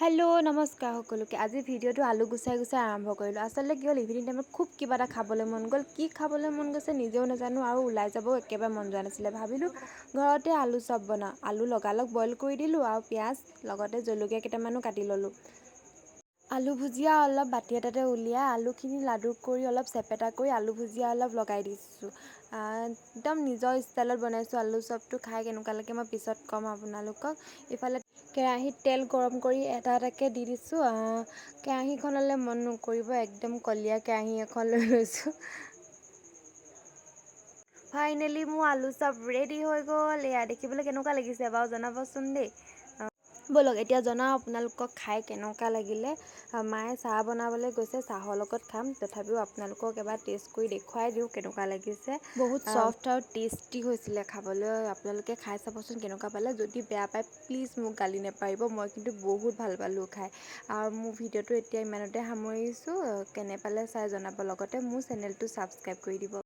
Hello' নমস্কাৰ সকলোকে। আজি ভিডিঅ'টো আলু গুচাই আৰম্ভ কৰিলোঁ। আচলতে কি হ'ল, ইভিনিং টাইমত খুব কিবা এটা খাবলৈ মন গ'ল। কি খাবলৈ মন গৈছে নিজেও নাজানো আৰু ওলাই যাবও একেবাৰে মন যোৱা নাছিলে। ভাবিলোঁ ঘৰতে আলু চপ বনাওঁ। আলু লগালগ বইল কৰি দিলোঁ আৰু পিঁয়াজ লগতে জলকীয়া কেইটামানো কাটি ল'লোঁ। আলু ভুজিয়া অলপ বাতি এটাতে উলিয়াই আলুখিনি লাডু কৰি অলপ চেপেটা কৰি আলু ভুজিয়া অলপ লগাই দিছোঁ। একদম নিজৰ ষ্টাইলত বনাইছোঁ। আলু চপটো খাই কেনেকুৱা লাগে মই পিছত ক'ম আপোনালোকক। ইফালে কেৰাহীত তেল গৰম কৰি এটা এটাকৈ দি দিছোঁ। কেৰাহীখনলৈ মন নকৰিব, একদম কলীয়া কেৰাহী এখন লৈ লৈছোঁ। ফাইনেলি মোৰ আলু চপ ৰেডি হৈ গ'ল। এয়া দেখিবলৈ কেনেকুৱা লাগিছে বাৰু জনাবচোন দেই। ব'লক এতিয়া জনাওঁ আপোনালোকক খাই কেনেকুৱা লাগিলে। মায়ে চাহ বনাবলৈ গৈছে, চাহৰ লগত খাম। তথাপিও আপোনালোকক এবাৰ টেষ্ট কৰি দেখুৱাই দিওঁ কেনেকুৱা লাগিছে। বহুত ছফ্ট আৰু টেষ্টি হৈছিলে খাবলৈ। আপোনালোকে খাই চাবচোন কেনেকুৱা পালে। যদি বেয়া পায় প্লিজ মোক গালি নেপাৰিব, মই কিন্তু বহুত ভাল পালোঁ খাই। আৰু মোৰ ভিডিঅ'টো এতিয়া ইমানতে সামৰিছোঁ। কেনে পালে চাই জনাব, লগতে মোৰ চেনেলটো ছাবস্ক্ৰাইব কৰি দিব।